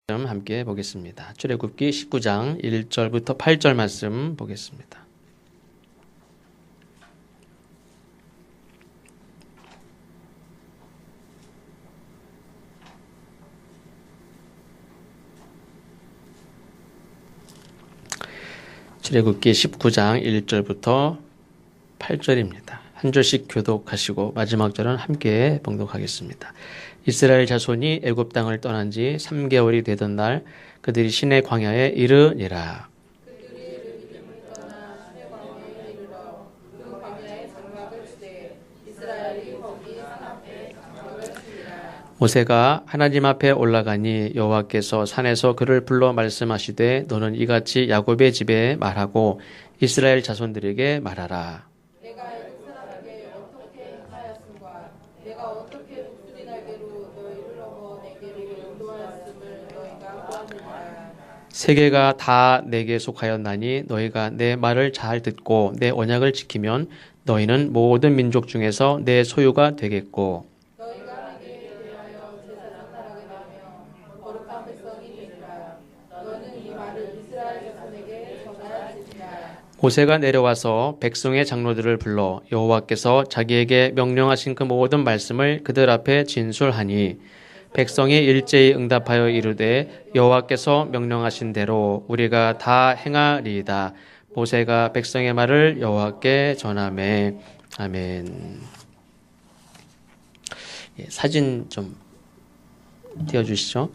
함께 보겠습니다. 출애굽기 19장 1절부터 8절 말씀 보겠습니다. 출애굽기 19장 1절부터 8절입니다. 한 절씩 교독하시고 마지막 절은 함께 봉독하겠습니다. 이스라엘 자손이 애굽 땅을 떠난 지 3개월이 되던 날 그들이 시내 광야에 이르니라. 모세가 하나님 앞에 올라가니 여호와께서 산에서 그를 불러 말씀하시되 너는 이같이 야곱의 집에 말하고 이스라엘 자손들에게 말하라. 내가 애굽 사람에게 어떻게 행하였음과 내가 어떻게 독수리 날개로 너희를 넘어 내게로 인도하였음을 너희가 보았느니라. 세계가 다 내게 속하였나니 너희가 내 말을 잘 듣고 내 언약을 지키면 너희는 모든 민족 중에서 내 소유가 되겠고 모세가 내려와서 백성의 장로들을 불러 여호와께서 자기에게 명령하신 그 모든 말씀을 그들 앞에 진술하니 백성이 일제히 응답하여 이르되 여호와께서 명령하신 대로 우리가 다 행하리이다. 모세가 백성의 말을 여호와께 전하매. 아멘. 사진 좀 띄워주시죠.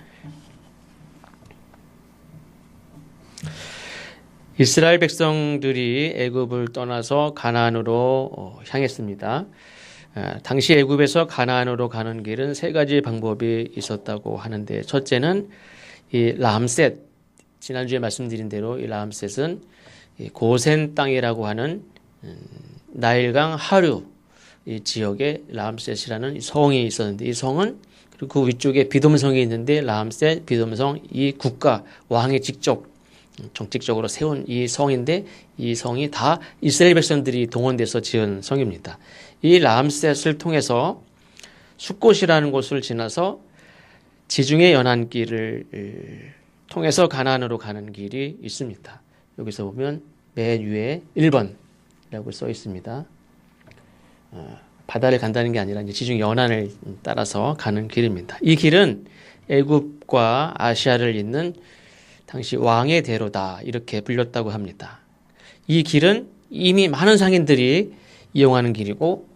이스라엘 백성들이 애굽을 떠나서 가나안으로 향했습니다. 당시 애굽에서 가나안으로 가는 길은 세 가지 방법이 있었다고 하는데 첫째는 이 람셋, 지난주에 말씀드린 대로 이 람셋은 고센 땅이라고 하는 나일강 하류 이 지역에 람셋이라는 성이 있었는데 이 성은 그리고 그 위쪽에 비돔성이 있는데 람셋, 비돔성 이 국가 왕이 직접 정책적으로 세운 이 성인데 이 성이 다 이스라엘 백성들이 동원돼서 지은 성입니다. 이 람셋을 통해서 숫곳이라는 곳을 지나서 지중해 연안길을 통해서 가나안으로 가는 길이 있습니다. 여기서 보면 맨 위에 1번이라고 써 있습니다. 바다를 간다는 게 아니라 이제 지중해 연안을 따라서 가는 길입니다. 이 길은 애굽과 아시아를 잇는 당시 왕의 대로다 이렇게 불렸다고 합니다. 이 길은 이미 많은 상인들이 이용하는 길이고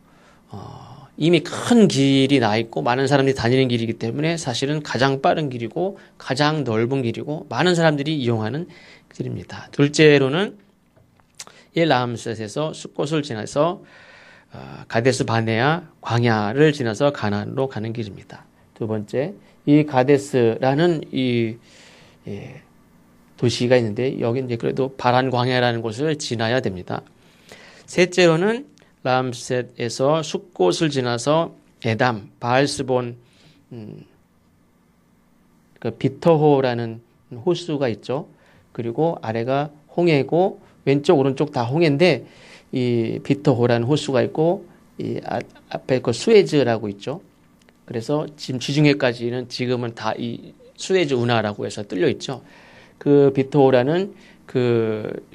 이미 큰 길이 나 있고 많은 사람들이 다니는 길이기 때문에 사실은 가장 빠른 길이고 가장 넓은 길이고 많은 사람들이 이용하는 길입니다. 둘째로는 이 람셋에서 숫곳을 지나서 가데스 바네아 광야를 지나서 가나안으로 가는 길입니다. 두 번째, 이 가데스라는 이 도시가 있는데 여기 이제 그래도 바란 광야라는 곳을 지나야 됩니다. 셋째로는 람셋에서 숫곳을 지나서 에담, 바알스본 그 비터호라는 호수가 있죠. 그리고 아래가 홍해고 왼쪽 오른쪽 다 홍해인데 이 비터호라는 호수가 있고 이 앞에 그 수에즈라고 있죠. 그래서 지금 지중해까지는 지금은 다 이 수에즈 운하라고 해서 뚫려 있죠. 그 비토라는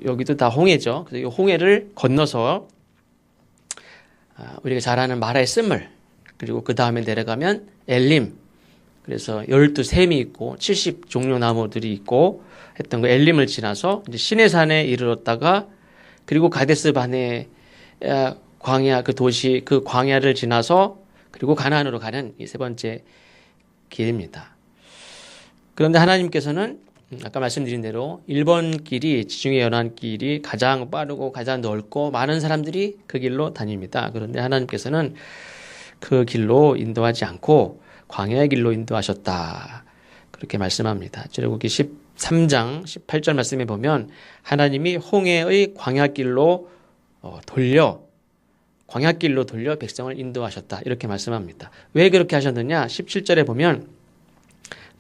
여기도 다 홍해죠. 그래서 이 홍해를 건너서 우리가 잘 아는 마라의 쓴물 그리고 그 다음에 내려가면 엘림 그래서 12샘이 있고 70종류 나무들이 있고 했던 그 엘림을 지나서 이제 시내산에 이르렀다가 그리고 가데스 바네 광야 그 도시 그 광야를 지나서 그리고 가나안으로 가는 이 세 번째 길입니다. 그런데 하나님께서는 아까 말씀드린 대로 1번 길이 지중해 연안길이 가장 빠르고 가장 넓고 많은 사람들이 그 길로 다닙니다. 그런데 하나님께서는 그 길로 인도하지 않고 광야의 길로 인도하셨다. 그렇게 말씀합니다. 출애굽기 13장 18절 말씀에 보면 하나님이 홍해의 광야길로 돌려 백성을 인도하셨다. 이렇게 말씀합니다. 왜 그렇게 하셨느냐? 17절에 보면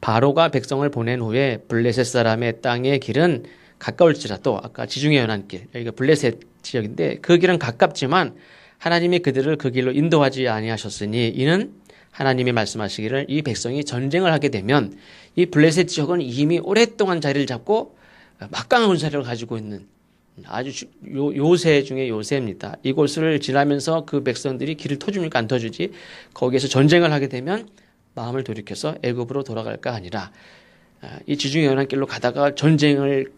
바로가 백성을 보낸 후에 블레셋 사람의 땅의 길은 가까울지라도 아까 지중해 연안길 여기가 블레셋 지역인데 그 길은 가깝지만 하나님이 그들을 그 길로 인도하지 아니하셨으니 이는 하나님이 말씀하시기를 이 백성이 전쟁을 하게 되면 이 블레셋 지역은 이미 오랫동안 자리를 잡고 막강한 군사력을 가지고 있는 아주 요새 중에 요새입니다. 이곳을 지나면서 그 백성들이 길을 터줍니까? 안 터주지. 거기에서 전쟁을 하게 되면 마음을 돌이켜서 애굽으로 돌아갈까 하니라. 이 지중해 연안길로 가다가 전쟁을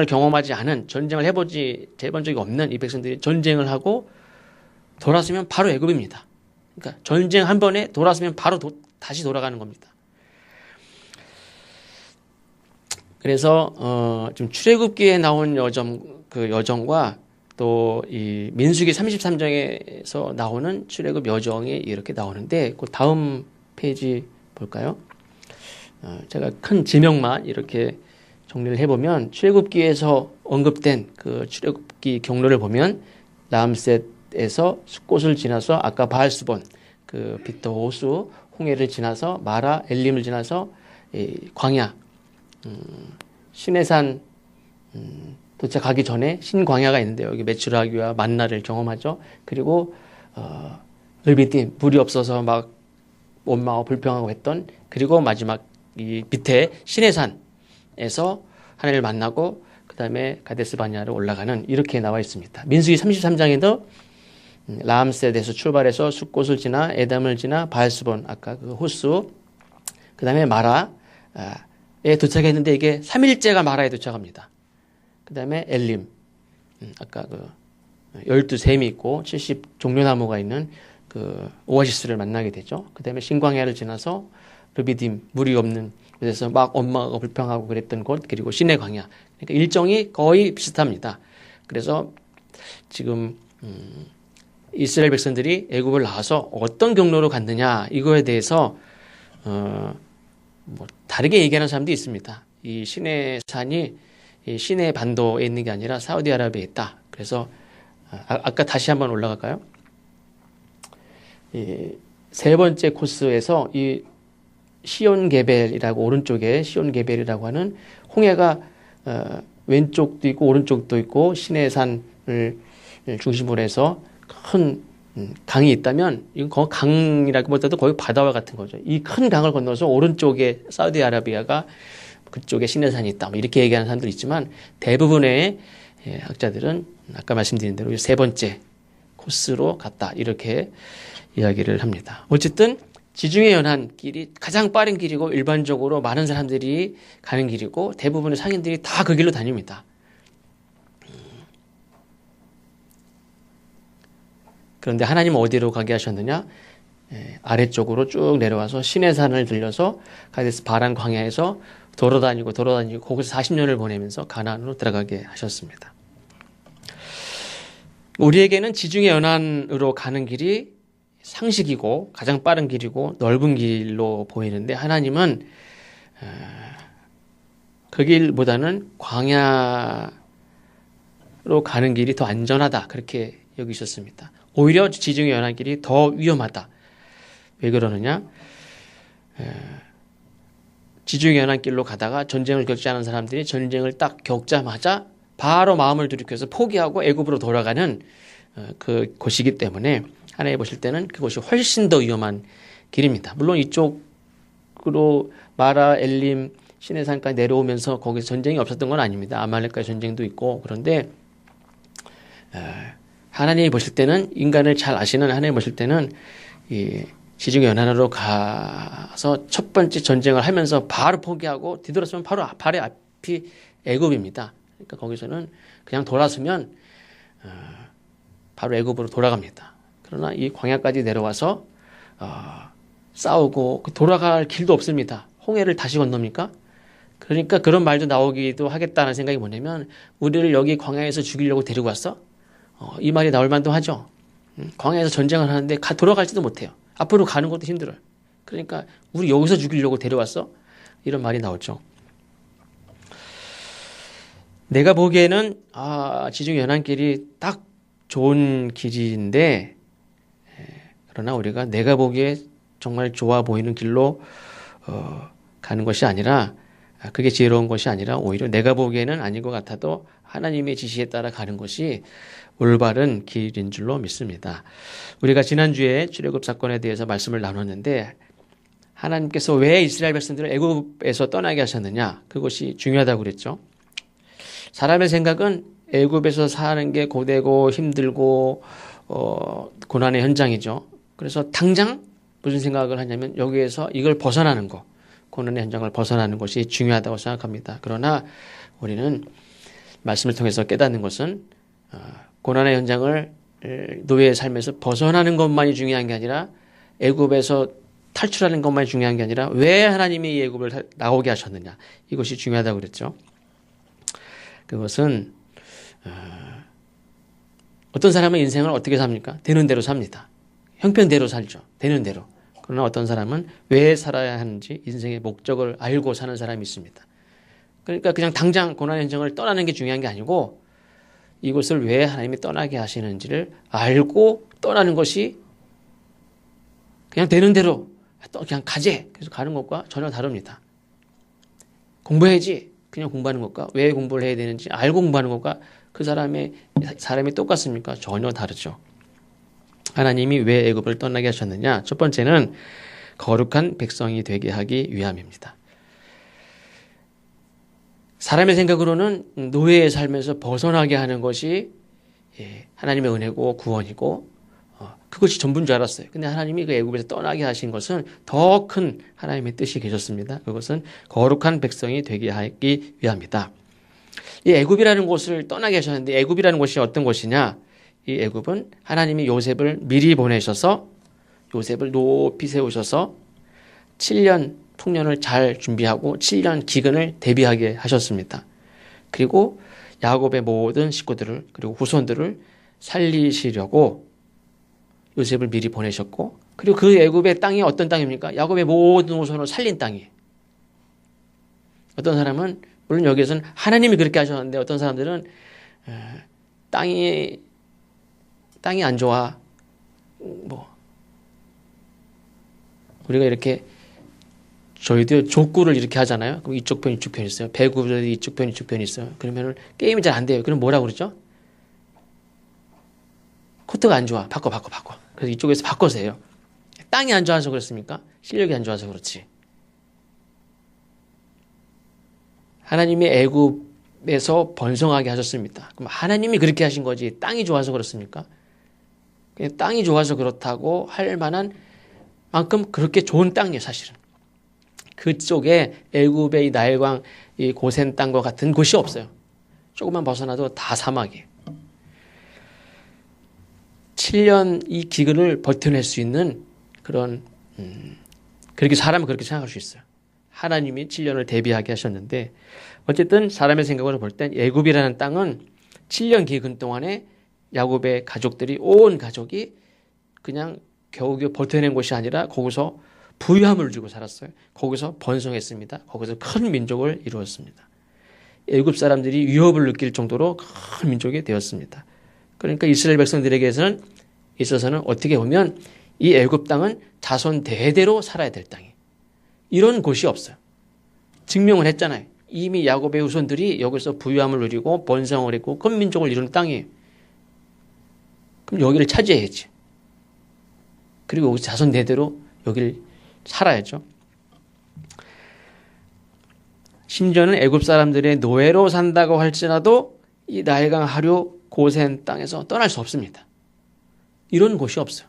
경험하지 않은, 전쟁을 해본 적이 없는 이 백성들이 전쟁을 하고 돌아서면 바로 애굽입니다. 그러니까 전쟁 한 번에 돌아서면 바로 다시 돌아가는 겁니다. 그래서 좀 출애굽기에 나온 여정과 또 이 민수기 33장에서 나오는 출애굽 여정이 이렇게 나오는데 그 다음 페이지 볼까요? 제가 큰 지명만 이렇게 정리를 해보면 출애굽기에서 언급된 그 출애굽기 경로를 보면 라암셋에서 숫곳을 지나서 아까 바알스본 그 비터 호수 홍해를 지나서 마라 엘림을 지나서 광야 시내산 도착하기 전에 신광야가 있는데 여기 메추라기와 만나를 경험하죠. 그리고 르비딤 물이 없어서 막 원망하고 불평하고 했던, 그리고 마지막 이 밑에 시내산에서 하나님을 만나고 그 다음에 가데스 바네아로 올라가는, 이렇게 나와 있습니다. 민수기 33장에도 라암셋에서 출발해서 숫곳을 지나 에담을 지나 바알스본 아까 그 호수 그 다음에 마라에 도착했는데 이게 3일째가 마라에 도착합니다. 그 다음에 엘림 아까 그 12샘이 있고 70 종려나무가 있는 그 오아시스를 만나게 되죠. 그 다음에 신광야를 지나서 르비딤 물이 없는 곳에서 막 원망하고 불평하고 그랬던 곳, 그리고 시내 광야. 그러니까 일정이 거의 비슷합니다. 그래서 지금 이스라엘 백성들이 애굽을 나와서 어떤 경로로 갔느냐 이거에 대해서 뭐 다르게 얘기하는 사람도 있습니다. 이 시내 산이 이 시내 반도에 있는 게 아니라 사우디아라비아에 있다. 그래서 아까 다시 한번 올라갈까요? 이 세 번째 코스에서 이 시온게벨이라고, 오른쪽에 시온게벨이라고 하는 홍해가 왼쪽도 있고 오른쪽도 있고 시내산을 중심으로 해서 큰 강이 있다면 이건 강이라기보다도 거의 바다와 같은 거죠. 이 큰 강을 건너서 오른쪽에 사우디아라비아가 그쪽에 시내산이 있다. 뭐 이렇게 얘기하는 사람도 있지만 대부분의 학자들은 아까 말씀드린 대로 세 번째 코스로 갔다. 이렇게 이야기를 합니다. 어쨌든 지중해 연안길이 가장 빠른 길이고 일반적으로 많은 사람들이 가는 길이고 대부분의 상인들이 다 그 길로 다닙니다. 그런데 하나님은 어디로 가게 하셨느냐? 아래쪽으로 쭉 내려와서 시내산을 들려서 가데스 바란 광야에서 돌아다니고 거기서 40년을 보내면서 가나안으로 들어가게 하셨습니다. 우리에게는 지중해 연안으로 가는 길이 상식이고 가장 빠른 길이고 넓은 길로 보이는데 하나님은 그 길보다는 광야로 가는 길이 더 안전하다 그렇게 여기셨습니다. 오히려 지중해 연안길이 더 위험하다. 왜 그러느냐? 지중해 연안길로 가다가 전쟁을 겪지 않은 사람들이 전쟁을 딱 겪자마자 바로 마음을 돌이켜서 포기하고 애굽으로 돌아가는 그 곳이기 때문에 하나님 보실 때는 그곳이 훨씬 더 위험한 길입니다. 물론 이쪽으로 마라, 엘림, 시내산까지 내려오면서 거기서 전쟁이 없었던 건 아닙니다. 아말렉과의 전쟁도 있고. 그런데 하나님이 보실 때는, 인간을 잘 아시는 하나님이 보실 때는 이 지중해 연안으로 가서 첫 번째 전쟁을 하면서 바로 포기하고 뒤돌아서면 바로 발의 앞이 애굽입니다. 그러니까 거기서는 그냥 돌아서면 바로 애굽으로 돌아갑니다. 그러나 이 광야까지 내려와서 싸우고 돌아갈 길도 없습니다. 홍해를 다시 건넙니까? 그러니까 그런 말도 나오기도 하겠다는 생각이 뭐냐면, 우리를 여기 광야에서 죽이려고 데리고 왔어? 이 말이 나올 만도 하죠. 광야에서 전쟁을 하는데 돌아갈지도 못해요. 앞으로 가는 것도 힘들어요. 그러니까 우리 여기서 죽이려고 데려왔어? 이런 말이 나오죠. 내가 보기에는 지중해 연안길이 딱 좋은 길인데, 그러나 우리가 내가 보기에 정말 좋아 보이는 길로 가는 것이 아니라 그게 지혜로운 것이 아니라 오히려 내가 보기에는 아닌 것 같아도 하나님의 지시에 따라 가는 것이 올바른 길인 줄로 믿습니다. 우리가 지난주에 출애굽 사건에 대해서 말씀을 나눴는데 하나님께서 왜 이스라엘 백성들을 애굽에서 떠나게 하셨느냐, 그것이 중요하다고 그랬죠. 사람의 생각은 애굽에서 사는 게 고되고 힘들고 고난의 현장이죠. 그래서 당장 무슨 생각을 하냐면 여기에서 이걸 벗어나는 거, 고난의 현장을 벗어나는 것이 중요하다고 생각합니다. 그러나 우리는 말씀을 통해서 깨닫는 것은 고난의 현장을 노예의 삶에서 벗어나는 것만이 중요한 게 아니라 애굽에서 탈출하는 것만이 중요한 게 아니라 왜 하나님이 이 애굽을 나오게 하셨느냐, 이것이 중요하다고 그랬죠. 그것은 어떤 사람은 인생을 어떻게 삽니까? 되는 대로 삽니다. 형편대로 살죠. 되는 대로. 그러나 어떤 사람은 왜 살아야 하는지 인생의 목적을 알고 사는 사람이 있습니다. 그러니까 그냥 당장 고난 현장을 떠나는 게 중요한 게 아니고 이곳을 왜 하나님이 떠나게 하시는지를 알고 떠나는 것이 그냥 되는 대로 그냥 가재, 그래서 가는 것과 전혀 다릅니다. 공부해야지, 그냥 공부하는 것과 왜 공부를 해야 되는지 알고 공부하는 것과 그 사람이 똑같습니까? 전혀 다르죠. 하나님이 왜 애굽을 떠나게 하셨느냐? 첫 번째는 거룩한 백성이 되게 하기 위함입니다. 사람의 생각으로는 노예의 삶에서 벗어나게 하는 것이 하나님의 은혜고 구원이고 그것이 전부인 줄 알았어요. 근데 하나님이 그 애굽에서 떠나게 하신 것은 더 큰 하나님의 뜻이 계셨습니다. 그것은 거룩한 백성이 되게 하기 위함이다. 이 애굽이라는 곳을 떠나게 하셨는데 애굽이라는 곳이 어떤 곳이냐? 이 애굽은 하나님이 요셉을 미리 보내셔서 요셉을 높이 세우셔서 7년 풍년을 잘 준비하고 7년 기근을 대비하게 하셨습니다. 그리고 야곱의 모든 식구들을 그리고 후손들을 살리시려고 요셉을 미리 보내셨고, 그리고 그 애굽의 땅이 어떤 땅입니까? 야곱의 모든 후손을 살린 땅이에요. 어떤 사람은 물론 여기에서는 하나님이 그렇게 하셨는데 어떤 사람들은 땅이 안 좋아. 우리가 이렇게 저희도 족구를 이렇게 하잖아요. 그럼 이쪽 편 이쪽 편 있어요. 배구도 이쪽 편 이쪽 편 있어요. 그러면은 게임이 잘 안 돼요. 그럼 뭐라고 그러죠? 코트가 안 좋아. 바꿔. 그래서 이쪽에서 바꿔서 해요. 땅이 안 좋아서 그렇습니까? 실력이 안 좋아서 그렇지. 하나님이 애굽에서 번성하게 하셨습니다. 그럼 하나님이 그렇게 하신 거지 땅이 좋아서 그렇습니까? 그냥 땅이 좋아서 그렇다고 할 만한 만큼 그렇게 좋은 땅이에요, 사실은. 그쪽에 애굽의 이 나일강, 이 고센 땅과 같은 곳이 없어요. 조금만 벗어나도 다 사막이에요. 7년 이 기근을 버텨낼 수 있는 그런 그렇게 사람은 그렇게 생각할 수 있어요. 하나님이 7년을 대비하게 하셨는데 어쨌든 사람의 생각으로 볼 땐 애굽이라는 땅은 7년 기근 동안에 야곱의 가족들이 온 가족이 그냥 겨우겨우 버텨낸 것이 아니라 거기서 부유함을 주고 살았어요. 거기서 번성했습니다. 거기서 큰 민족을 이루었습니다. 애굽 사람들이 위협을 느낄 정도로 큰 민족이 되었습니다. 그러니까 이스라엘 백성들에게 있어서는 어떻게 보면 이 애굽 땅은 자손 대대로 살아야 될 땅이에요. 이런 곳이 없어요. 증명을 했잖아요. 이미 야곱의 후손들이 여기서 부유함을 누리고 번성을 했고 큰 민족을 이룬 땅이에요. 그럼 여기를 차지해야지. 그리고 여기서 자손 대대로 여기를 살아야죠. 심지어는 애굽 사람들의 노예로 산다고 할지라도 이 나일강 하류 고센 땅에서 떠날 수 없습니다. 이런 곳이 없어요.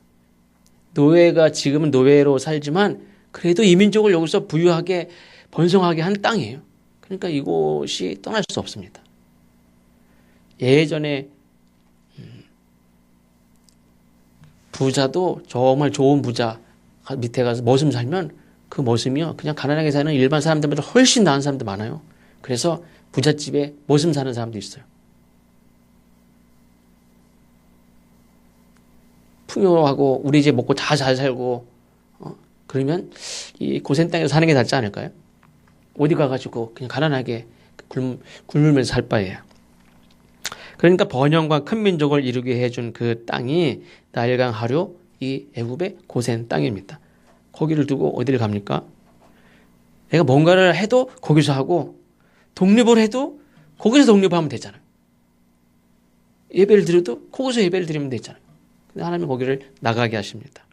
노예가 지금은 노예로 살지만 그래도 이 민족을 여기서 부유하게 번성하게 한 땅이에요. 그러니까 이곳이 떠날 수 없습니다. 예전에 부자도 정말 좋은 부자 밑에 가서 머슴 살면 그 머슴이요 그냥 가난하게 사는 일반 사람들보다 훨씬 나은 사람도 많아요. 그래서 부잣집에 머슴 사는 사람도 있어요. 풍요하고 우리 집 먹고 다 잘 살고 그러면 이 고센 땅에서 사는 게 낫지 않을까요? 어디 가가지고 그냥 가난하게 굶으면서 살 바에요. 그러니까 번영과 큰 민족을 이루게 해준 그 땅이 나일강 하류 이 애굽의 고센 땅입니다. 거기를 두고 어디를 갑니까? 내가 뭔가를 해도 거기서 하고 독립을 해도 거기서 독립하면 되잖아요. 예배를 드려도 거기서 예배를 드리면 되잖아요. 근데 하나님은 거기를 나가게 하십니다.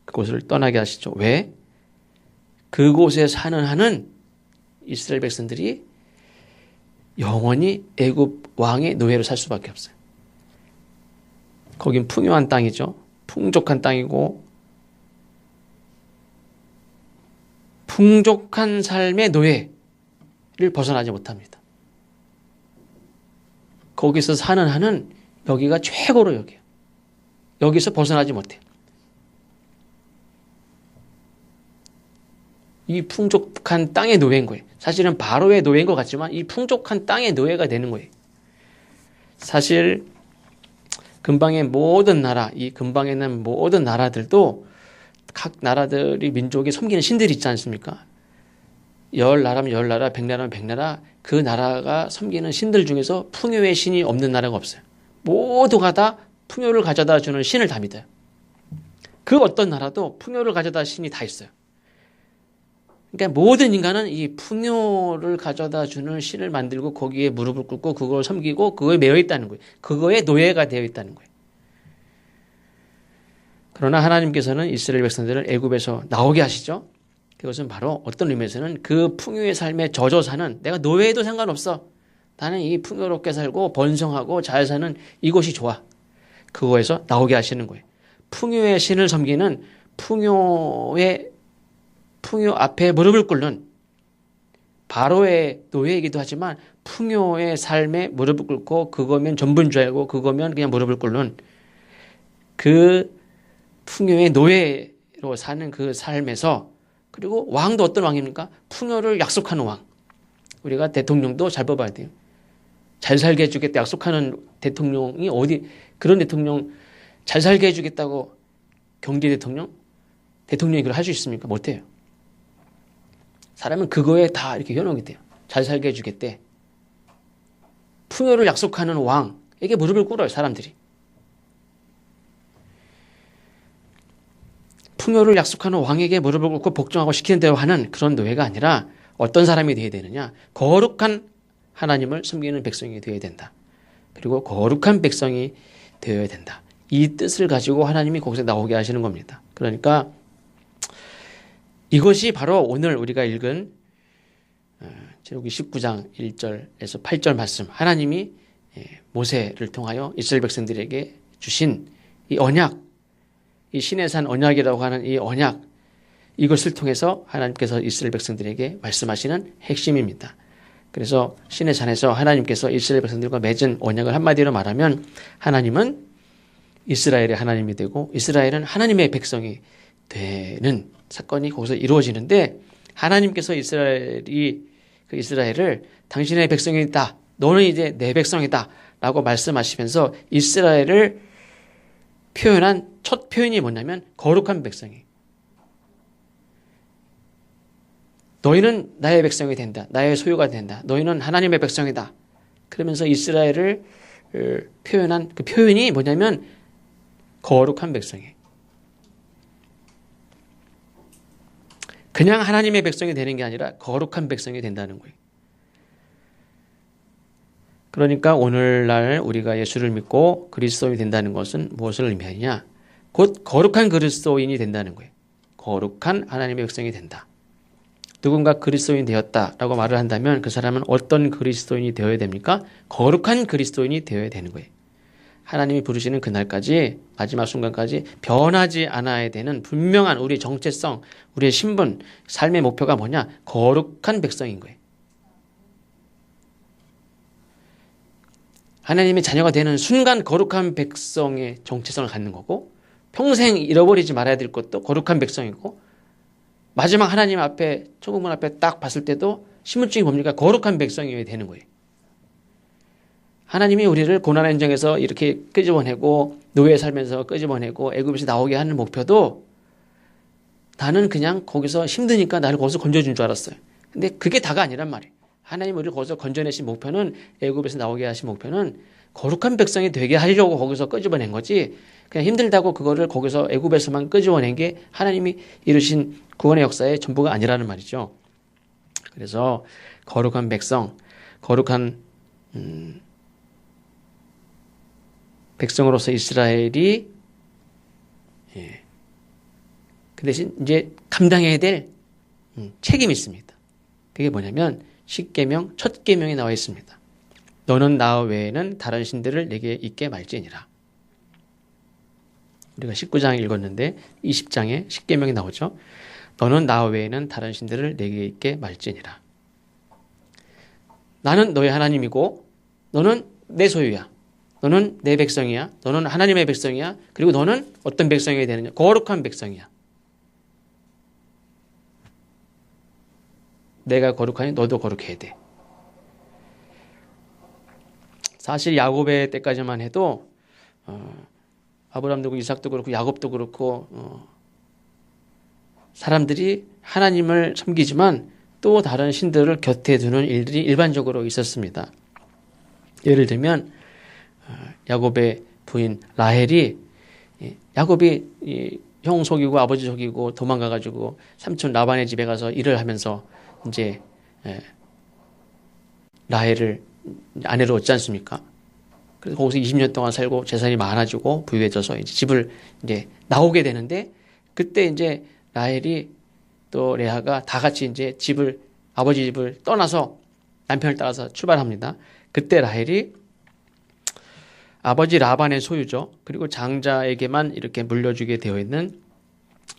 그곳을 떠나게 하시죠. 왜? 그곳에 사는 한은 이스라엘 백성들이 영원히 애굽 왕의 노예로 살 수밖에 없어요. 거긴 풍요한 땅이죠. 풍족한 땅이고 풍족한 삶의 노예를 벗어나지 못합니다. 거기서 사는 한은 여기가 최고로 여겨요. 여기서 벗어나지 못해요. 이 풍족한 땅의 노예인 거예요. 사실은 바로의 노예인 것 같지만 이 풍족한 땅의 노예가 되는 거예요. 사실 근방의 모든 나라, 이 근방에 있는 모든 나라들도 각 나라들이 민족이 섬기는 신들이 있지 않습니까? 10나라면 10나라, 100나라면 100나라, 그 나라가 섬기는 신들 중에서 풍요의 신이 없는 나라가 없어요. 모두가 다 풍요를 가져다 주는 신을 다 믿어요. 그 어떤 나라도 풍요를 가져다 신이 다 있어요. 그러니까 모든 인간은 이 풍요를 가져다 주는 신을 만들고 거기에 무릎을 꿇고 그걸 섬기고 그거에 매여 있다는 거예요. 그거에 노예가 되어 있다는 거예요. 그러나 하나님께서는 이스라엘 백성들을 애굽에서 나오게 하시죠. 그것은 바로 어떤 의미에서는 그 풍요의 삶에 젖어 사는, 내가 노예해도 상관없어. 나는 이 풍요롭게 살고 번성하고 잘 사는 이곳이 좋아. 그거에서 나오게 하시는 거예요. 풍요의 신을 섬기는 풍요 앞에 무릎을 꿇는 바로의 노예이기도 하지만 풍요의 삶에 무릎을 꿇고 그거면 전부인 줄 알고 그거면 그냥 무릎을 꿇는 그 풍요의 노예로 사는 그 삶에서, 그리고 왕도 어떤 왕입니까? 풍요를 약속하는 왕. 우리가 대통령도 잘 뽑아야 돼요. 잘 살게 해주겠다 약속하는 대통령이 어디, 그런 대통령 잘 살게 해주겠다고 경제 대통령이 그걸 할 수 있습니까? 못해요. 사람은 그거에 다 이렇게 현혹이 돼요. 잘 살게 해주겠대. 풍요를 약속하는 왕에게 무릎을 꿇어요, 사람들이. 풍요를 약속하는 왕에게 무릎을 꿇고 복종하고 시키는 대로 하는 그런 노예가 아니라 어떤 사람이 되어야 되느냐? 거룩한 하나님을 섬기는 백성이 되어야 된다. 그리고 거룩한 백성이 되어야 된다. 이 뜻을 가지고 하나님이 거기서 나오게 하시는 겁니다. 그러니까 이것이 바로 오늘 우리가 읽은 제목이 19장 1절에서 8절 말씀, 하나님이 모세를 통하여 이스라엘 백성들에게 주신 이 언약, 이 신의 산 언약이라고 하는 이 언약, 이것을 통해서 하나님께서 이스라엘 백성들에게 말씀하시는 핵심입니다. 그래서 신의 산에서 하나님께서 이스라엘 백성들과 맺은 언약을 한마디로 말하면 하나님은 이스라엘의 하나님이 되고 이스라엘은 하나님의 백성이 되는 사건이 거기서 이루어지는데, 하나님께서 이스라엘을 당신의 백성이다, 너는 이제 내 백성이다 라고 말씀하시면서 이스라엘을 표현한 첫 표현이 뭐냐면 거룩한 백성이. 너희는 나의 백성이 된다. 나의 소유가 된다. 너희는 하나님의 백성이다. 그러면서 이스라엘을 표현한 그 표현이 뭐냐면 거룩한 백성이. 그냥 하나님의 백성이 되는 게 아니라 거룩한 백성이 된다는 거예요. 그러니까 오늘날 우리가 예수를 믿고 그리스도인이 된다는 것은 무엇을 의미하느냐? 곧 거룩한 그리스도인이 된다는 거예요. 거룩한 하나님의 백성이 된다. 누군가 그리스도인이 되었다라고 말을 한다면 그 사람은 어떤 그리스도인이 되어야 됩니까? 거룩한 그리스도인이 되어야 되는 거예요. 하나님이 부르시는 그날까지, 마지막 순간까지 변하지 않아야 되는 분명한 우리의 정체성, 우리의 신분, 삶의 목표가 뭐냐? 거룩한 백성인 거예요. 하나님의 자녀가 되는 순간 거룩한 백성의 정체성을 갖는 거고, 평생 잃어버리지 말아야 될 것도 거룩한 백성이고, 마지막 하나님 앞에, 천국문 앞에 딱 봤을 때도 신분증이 뭡니까? 거룩한 백성이 되는 거예요. 하나님이 우리를 고난의 현장에서 이렇게 끄집어내고 노예 살면서 끄집어내고 애굽에서 나오게 하는 목표도, 나는 그냥 거기서 힘드니까 나를 거기서 건져준 줄 알았어요. 근데 그게 다가 아니란 말이에요. 하나님 우리를 거기서 건져내신 목표는, 애굽에서 나오게 하신 목표는 거룩한 백성이 되게 하려고 거기서 끄집어낸 거지, 그냥 힘들다고 그거를 거기서 애굽에서만 끄집어낸 게 하나님이 이루신 구원의 역사의 전부가 아니라는 말이죠. 그래서 거룩한 백성, 거룩한 백성으로서 이스라엘이 그 대신 이제 감당해야 될 책임이 있습니다. 그게 뭐냐면 십계명 첫 계명에 나와 있습니다. 너는 나 외에는 다른 신들을 내게 있게 말지니라. 우리가 19장 읽었는데 20장에 십계명이 나오죠. 너는 나 외에는 다른 신들을 내게 있게 말지니라. 나는 너의 하나님이고 너는 내 소유야. 너는 내 백성이야. 너는 하나님의 백성이야. 그리고 너는 어떤 백성이 되느냐? 거룩한 백성이야. 내가 거룩하니 너도 거룩해야 돼. 사실 야곱의 때까지만 해도 아브라함도 그렇고 이삭도 그렇고 야곱도 그렇고 사람들이 하나님을 섬기지만 또 다른 신들을 곁에 두는 일들이 일반적으로 있었습니다. 예를 들면 야곱의 부인 라헬이, 야곱이 형 속이고 아버지 속이고 도망가가지고 삼촌 라반의 집에 가서 일을 하면서 이제 라헬을 아내로 얻지 않습니까? 그래서 거기서 20년 동안 살고 재산이 많아지고 부유해져서 이제 집을 이제 나오게 되는데, 그때 이제 라헬이 또 레아가 다 같이 이제 아버지 집을 떠나서 남편을 따라서 출발합니다. 그때 라헬이 아버지 라반의 소유죠. 그리고 장자에게만 이렇게 물려주게 되어 있는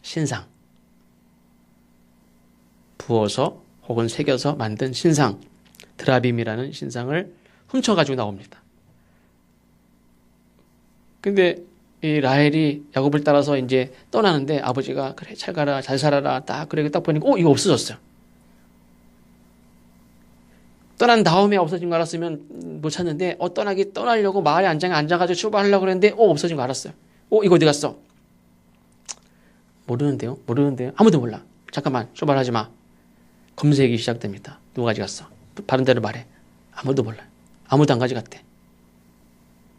신상, 부어서 혹은 새겨서 만든 신상, 드라빔이라는 신상을 훔쳐가지고 나옵니다. 근데 이 라헬이 야곱을 따라서 이제 떠나는데 아버지가 그래 잘 가라 잘 살아라 딱 그래 딱 보니까 이거 없어졌어요. 떠난 다음에 없어진 거 알았으면 못 찾는데 떠나려고 마을에 앉아가지고 출발하려고 그랬는데 없어진 거 알았어요. 이거 어디 갔어? 모르는데요. 아무도 몰라. 잠깐만 출발하지 마. 검색이 시작됩니다. 누가 가져갔어? 바른 대로 말해. 아무도 몰라요. 아무도 안 가져갔대.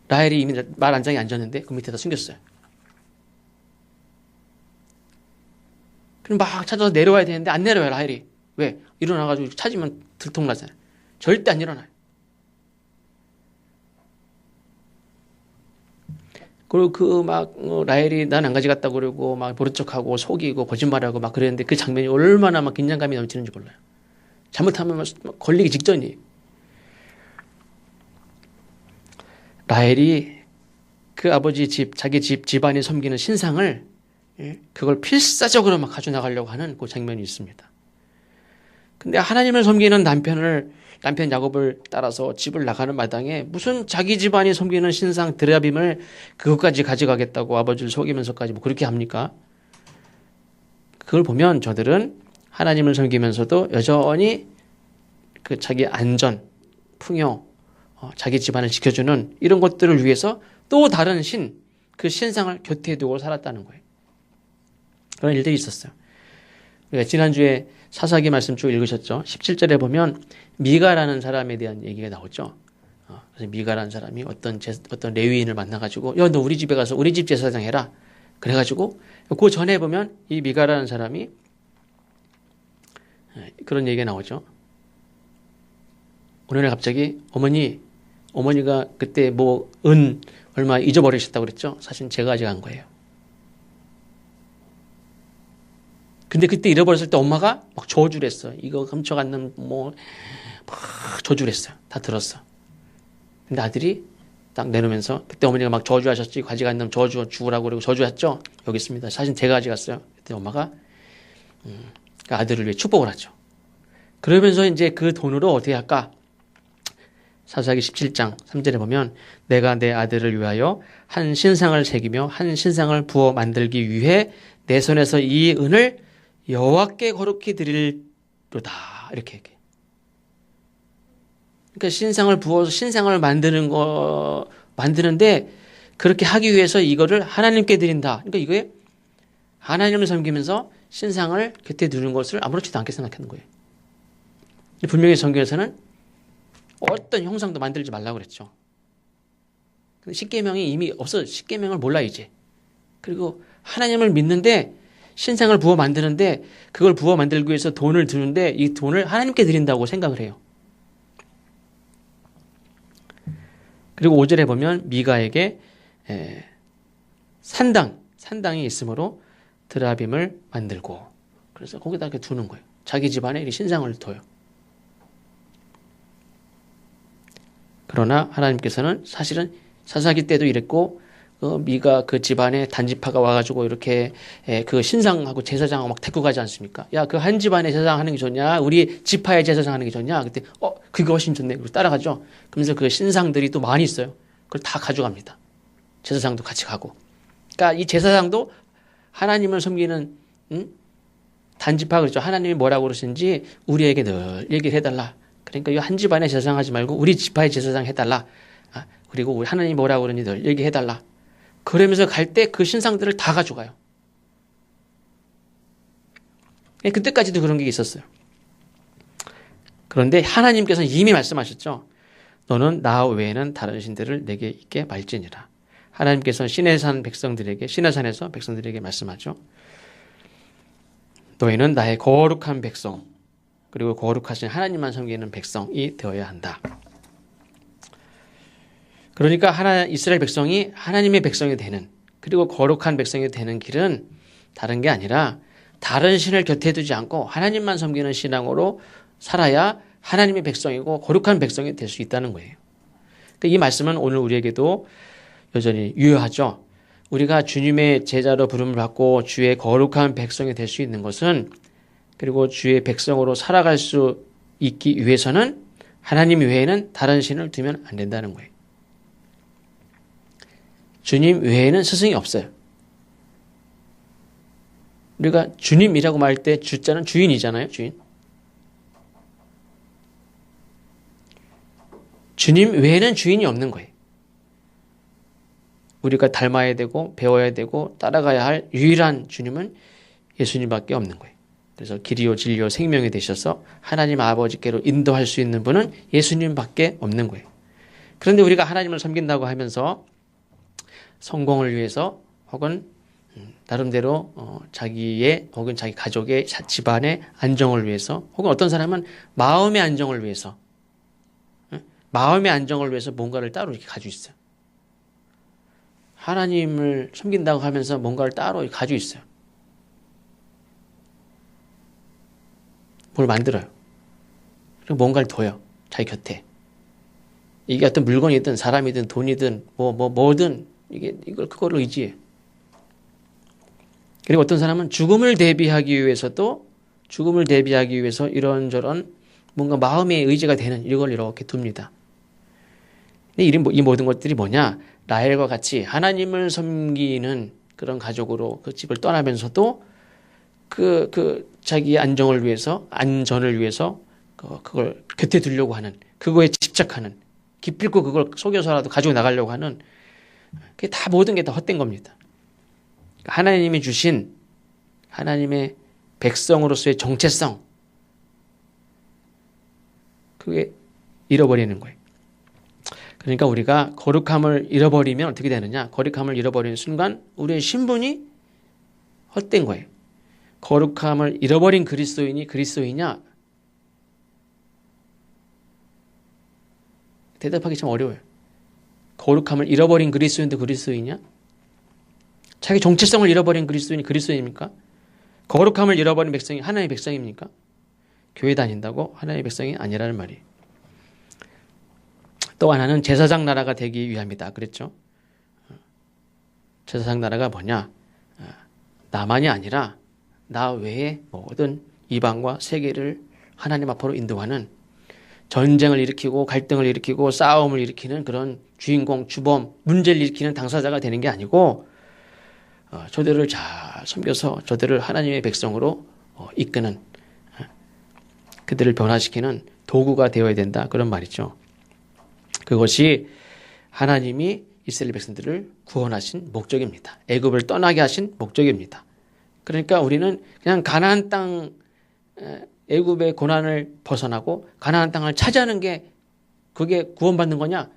라헬이 이미 말 안장에 앉았는데 그 밑에다 숨겼어요. 그럼 막 찾아서 내려와야 되는데 안 내려와요, 라헬이. 왜? 일어나가지고 찾으면 들통나잖아요. 절대 안 일어나요. 그리고 라헬이 난 안 가져갔다고 그러고 막 모른 척하고 속이고 거짓말하고 막 그랬는데 그 장면이 얼마나 막 긴장감이 넘치는지 몰라요. 잘못하면 막 걸리기 직전이에요. 라헬이 그 아버지 자기 집안이 섬기는 신상을, 그걸 필사적으로 막 가져나가려고 하는 그 장면이 있습니다. 근데 하나님을 섬기는 남편 야곱을 따라서 집을 나가는 마당에 무슨 자기 집안이 섬기는 신상 드라빔을 그것까지 가져가겠다고 아버지를 속이면서까지 뭐 그렇게 합니까? 그걸 보면 저들은 하나님을 섬기면서도 여전히 그 자기 안전, 풍요, 자기 집안을 지켜주는 이런 것들을 위해서 또 다른 그 신상을 곁에 두고 살았다는 거예요. 그런 일들이 있었어요. 우리가 지난주에 사사기 말씀 쭉 읽으셨죠? 17절에 보면 미가라는 사람에 대한 얘기가 나오죠. 그래서 미가라는 사람이 어떤 레위인을 만나가지고 너 우리 집에 가서 우리 집 제사장 해라. 그래가지고 그 전에 보면 이 미가라는 사람이 그런 얘기가 나오죠. 오늘 갑자기 어머니가 그때 은 얼마 잊어버리셨다고 그랬죠. 사실 제가 가져간 거예요. 근데 그때 잃어버렸을 때 엄마가 막 저주를 했어. 이거 훔쳐간 놈 막 저주를 했어요. 다 들었어. 근데 아들이 딱 내놓으면서 그때 어머니가 막 저주하셨지. 가져간 놈 저주 죽으라고 그러고 저주했죠. 여기 있습니다. 사실 제가 가져갔어요. 그때 엄마가 그 아들을 위해 축복을 하죠. 그러면서 이제 그 돈으로 어떻게 할까? 사사기 17장 3절에 보면 내가 내 아들을 위하여 한 신상을 새기며 한 신상을 부어 만들기 위해 내 손에서 이 은을 여호와께 거룩히 드리로다 이렇게 얘기해. 그러니까 신상을 부어서 신상을 만드는데 그렇게 하기 위해서 이거를 하나님께 드린다. 그러니까 이거에 하나님을 섬기면서 신상을 곁에 두는 것을 아무렇지도 않게 생각하는 거예요. 분명히 성경에서는 어떤 형상도 만들지 말라고 그랬죠. 근데 십계명이 이미 없어. 십계명을 몰라 이제. 그리고 하나님을 믿는데 신상을 부어 만드는데 그걸 부어 만들기 위해서 돈을 드는데 이 돈을 하나님께 드린다고 생각을 해요. 그리고 5절에 보면 미가에게 산당이 있으므로 드라빔을 만들고 그래서 거기다 이렇게 두는 거예요. 자기 집안에 이 신상을 둬요. 그러나 하나님께서는 사실은 사사기 때도 이랬고 미가 그 집안에 단지파가 와가지고 이렇게 그 신상하고 제사장하고 막 데리고 가지 않습니까? 야, 그 한 집안에 제사장 하는 게 좋냐? 우리 지파의 제사장 하는 게 좋냐? 그때 그게 훨씬 좋네. 그리고 따라가죠. 그러면서 그 신상들이 또 많이 있어요. 그걸 다 가져갑니다. 제사장도 같이 가고. 그러니까 이 제사장도 하나님을 섬기는 단지파 그렇죠. 하나님이 뭐라고 그러시는지 우리에게 늘 얘기를 해달라. 그러니까 이 한 집안에 제사장 하지 말고 우리 지파의 제사장 해달라. 그리고 우리 하나님이 뭐라고 그러는지 늘 얘기해달라. 그러면서 갈 때 그 신상들을 다 가져가요. 그때까지도 그런 게 있었어요. 그런데 하나님께서는 이미 말씀하셨죠. 너는 나 외에는 다른 신들을 내게 있게 말지니라. 하나님께서는 시내산에서 백성들에게 말씀하죠. 너희는 나의 거룩한 백성, 그리고 거룩하신 하나님만 섬기는 백성이 되어야 한다. 그러니까 이스라엘 백성이 하나님의 백성이 되는, 그리고 거룩한 백성이 되는 길은 다른 게 아니라 다른 신을 곁에 두지 않고 하나님만 섬기는 신앙으로 살아야 하나님의 백성이고 거룩한 백성이 될 수 있다는 거예요. 그러니까 이 말씀은 오늘 우리에게도 여전히 유효하죠. 우리가 주님의 제자로 부름을 받고 주의 거룩한 백성이 될 수 있는 것은, 그리고 주의 백성으로 살아갈 수 있기 위해서는 하나님 외에는 다른 신을 두면 안 된다는 거예요. 주님 외에는 스승이 없어요. 우리가 주님이라고 말할 때 주자는 주인이잖아요. 주님 외에는 주인이 없는 거예요. 우리가 닮아야 되고 배워야 되고 따라가야 할 유일한 주님은 예수님밖에 없는 거예요. 그래서 길이요 진리요 생명이 되셔서 하나님 아버지께로 인도할 수 있는 분은 예수님밖에 없는 거예요. 그런데 우리가 하나님을 섬긴다고 하면서 성공을 위해서 혹은 나름대로 자기의 혹은 자기 가족의 집안의 안정을 위해서 혹은 어떤 사람은 마음의 안정을 위해서 뭔가를 따로 이렇게 가지고 있어요. 하나님을 섬긴다고 하면서 뭔가를 따로 가지고 있어요. 뭘 만들어요. 그리고 뭔가를 둬요. 자기 곁에. 이게 어떤 물건이든 사람이든 돈이든 뭐든 그거를 의지해. 그리고 어떤 사람은 죽음을 대비하기 위해서 이런저런 뭔가 마음의 의지가 되는 이걸 이렇게 둡니다. 근데 이 모든 것들이 뭐냐? 라헬과 같이 하나님을 섬기는 그런 가족으로 그 집을 떠나면서도 자기의 안전을 위해서 그걸 곁에 두려고 하는, 그거에 집착하는, 기필코 그걸 속여서라도 가지고 나가려고 하는, 그게 다 모든 게 다 헛된 겁니다. 하나님이 주신 하나님의 백성으로서의 정체성, 그게 잃어버리는 거예요. 그러니까 우리가 거룩함을 잃어버리면 어떻게 되느냐? 거룩함을 잃어버리는 순간 우리의 신분이 헛된 거예요. 거룩함을 잃어버린 그리스도인이 그리스도이냐? 대답하기 참 어려워요. 거룩함을 잃어버린 그리스도인도 그리스도이냐? 자기 정체성을 잃어버린 그리스도인이 그리스도인입니까? 거룩함을 잃어버린 백성이 하나님의 백성입니까? 교회 다닌다고 하나님의 백성이 아니라는 말이에요. 또 하나는 제사장 나라가 되기 위함이다. 그랬죠? 제사장 나라가 뭐냐? 나만이 아니라 나 외에 모든 이방과 세계를 하나님 앞으로 인도하는, 전쟁을 일으키고 갈등을 일으키고 싸움을 일으키는 그런 주인공, 주범, 문제를 일으키는 당사자가 되는 게 아니고 저들을 잘 섬겨서 저들을 하나님의 백성으로 이끄는, 그들을 변화시키는 도구가 되어야 된다. 그런 말이죠. 그것이 하나님이 이스라엘 백성들을 구원하신 목적입니다. 애굽을 떠나게 하신 목적입니다. 그러니까 우리는 그냥 가나안 땅 애굽의 고난을 벗어나고 가나안 땅을 차지하는 게 그게 구원받는 거냐?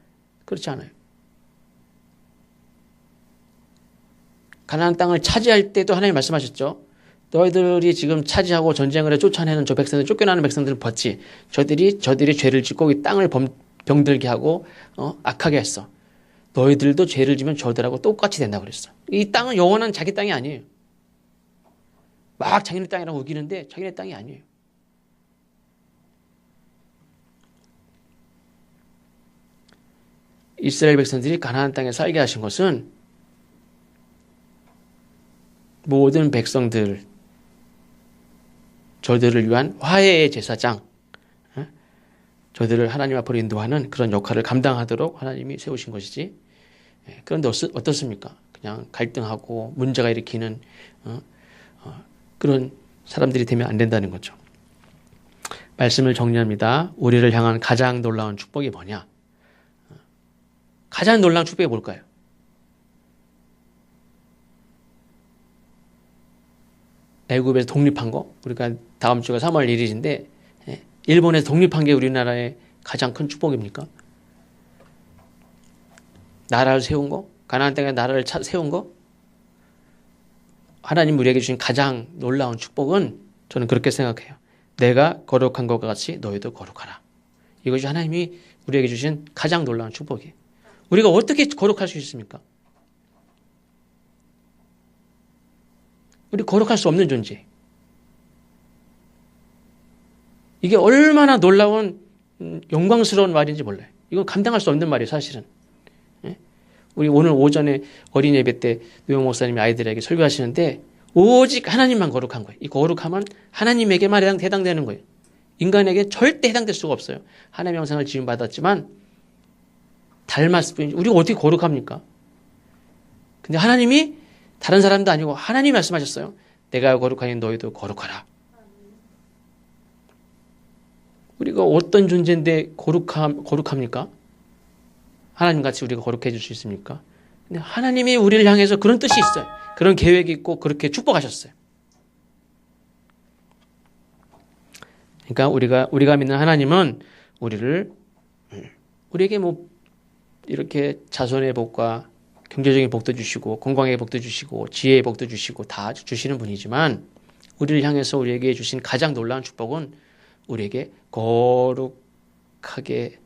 그렇지 않아요. 가나안 땅을 차지할 때도 하나님 말씀하셨죠. 너희들이 지금 차지하고 전쟁을 해 쫓아내는 저 백성들, 쫓겨나는 백성들을 봤지. 저들이 죄를 짓고 이 땅을 병들게 하고 악하게 했어. 너희들도 죄를 지면 저들하고 똑같이 된다고 그랬어. 이 땅은 영원한 자기 땅이 아니에요. 막 자기네 땅이라고 우기는데 자기네 땅이 아니에요. 이스라엘 백성들이 가나안 땅에 살게 하신 것은 모든 백성들, 저들을 위한 화해의 제사장, 저들을 하나님 앞으로 인도하는 그런 역할을 감당하도록 하나님이 세우신 것이지. 그런데 어떻습니까? 그냥 갈등하고 문제가 일으키는 그런 사람들이 되면 안 된다는 거죠. 말씀을 정리합니다. 우리를 향한 가장 놀라운 축복이 뭐냐? 가장 놀라운 축복이 뭘까요? 애굽에서 독립한 거, 우리가 다음 주가 3월 1일인데 일본에서 독립한 게 우리나라의 가장 큰 축복입니까? 나라를 세운 거, 가나안 땅에 나라를 세운 거, 하나님 우리에게 주신 가장 놀라운 축복은 저는 그렇게 생각해요. 내가 거룩한 것과 같이 너희도 거룩하라. 이것이 하나님이 우리에게 주신 가장 놀라운 축복이에요. 우리가 어떻게 거룩할 수 있습니까? 우리 거룩할 수 없는 존재. 이게 얼마나 놀라운 영광스러운 말인지 몰라요. 이건 감당할 수 없는 말이에요, 사실은. 우리 오늘 오전에 어린 예배 때 노영 목사님이 아이들에게 설교하시는데 오직 하나님만 거룩한 거예요. 이 거룩함은 하나님에게만 해당되는 거예요. 인간에게 절대 해당될 수가 없어요. 하나님의 형상을 지음받았지만 닮았을 뿐이지 우리가 어떻게 거룩합니까? 근데 하나님이 다른 사람도 아니고 하나님이 말씀하셨어요. 내가 거룩하니 너희도 거룩하라. 우리가 어떤 존재인데 거룩합니까? 하나님같이 우리가 거룩해질 수 있습니까? 근데 하나님이 우리를 향해서 그런 뜻이 있어요. 그런 계획이 있고 그렇게 축복하셨어요. 그러니까 우리가 믿는 하나님은 우리에게 뭐 이렇게 자손의 복과 경제적인 복도 주시고 건강의 복도 주시고 지혜의 복도 주시고 다 주시는 분이지만 우리를 향해서 우리에게 주신 가장 놀라운 축복은 우리에게 거룩하게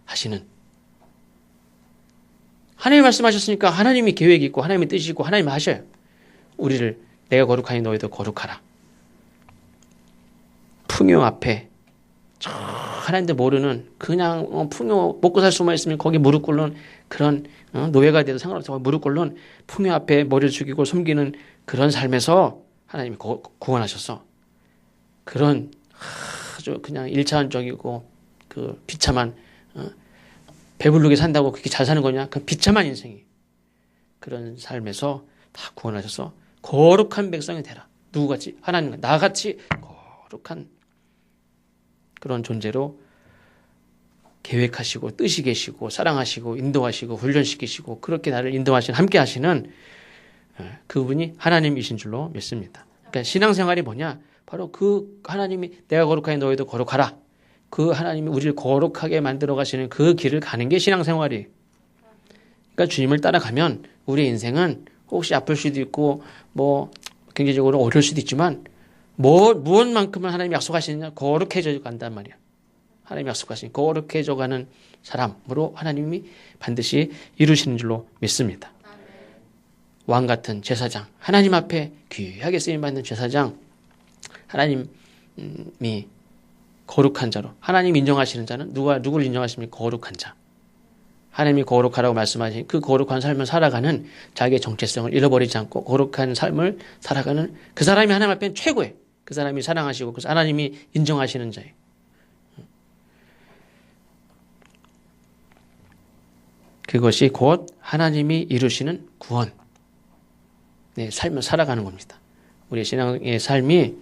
하시는, 하나님이 말씀하셨으니까 하나님이 계획이 있고 하나님의 뜻이 있고 하나님이 하셔요. 우리를 내가 거룩하니 너희도 거룩하라. 풍요 앞에 하나님도 모르는 그냥 풍요 먹고 살 수만 있으면 거기 무릎 꿇는 그런 노예가 돼도 상관없어 무릎 꿇는 풍요 앞에 머리를 숙이고 숨기는 그런 삶에서 하나님이 구원하셨어. 그런 아주 그냥 1차원적이고 그 비참한 배부르게 산다고 그렇게 잘 사는 거냐? 그 비참한 인생이 그런 삶에서 다 구원하셔서 거룩한 백성이 되라. 누구같이? 하나님과 나같이 거룩한 그런 존재로 계획하시고 뜻이 계시고 사랑하시고 인도하시고 훈련시키시고 그렇게 나를 인도하시는 함께 하시는 그분이 하나님이신 줄로 믿습니다. 그러니까 신앙생활이 뭐냐? 바로 그 하나님이 내가 거룩하니 너희도 거룩하라. 그 하나님이 우리를 거룩하게 만들어 가시는 그 길을 가는 게 신앙생활이에요. 그러니까 주님을 따라가면 우리의 인생은 혹시 아플 수도 있고 뭐 경제적으로 어려울 수도 있지만 무엇만큼은 하나님이 약속하시느냐? 거룩해져 간단 말이야. 하나님이 약속하신 거룩해져 가는 사람으로 하나님이 반드시 이루시는 줄로 믿습니다. 왕 같은 제사장, 하나님 앞에 귀하게 쓰임받는 제사장, 하나님이 거룩한 자로, 하나님 인정하시는 자는 누구를 인정하십니까? 거룩한 자. 하나님이 거룩하라고 말씀하신 그 거룩한 삶을 살아가는 자기의 정체성을 잃어버리지 않고 거룩한 삶을 살아가는 그 사람이 하나님 앞에는 최고예요. 그 사람이 사랑하시고 그 하나님이 인정하시는 자예요. 그것이 곧 하나님이 이루시는 구원, 삶을 살아가는 겁니다. 우리의 신앙의 삶이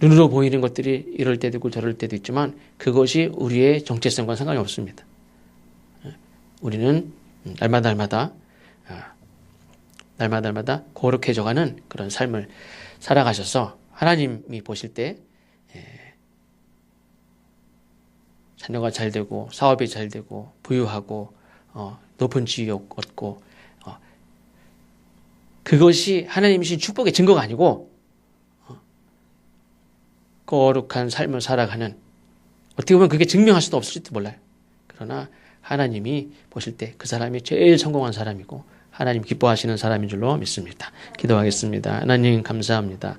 눈으로 보이는 것들이 이럴 때도 있고 저럴 때도 있지만 그것이 우리의 정체성과 상관이 없습니다. 우리는 날마다 거룩해져가는 그런 삶을 살아가셔서 하나님이 보실 때 자녀가 잘 되고 사업이 잘 되고 부유하고 높은 지위 얻고 그것이 하나님이 주신 축복의 증거가 아니고 거룩한 삶을 살아가는, 어떻게 보면 그게 증명할 수도 없을지도 몰라요. 그러나 하나님이 보실 때 그 사람이 제일 성공한 사람이고 하나님 기뻐하시는 사람인 줄로 믿습니다. 기도하겠습니다. 하나님 감사합니다.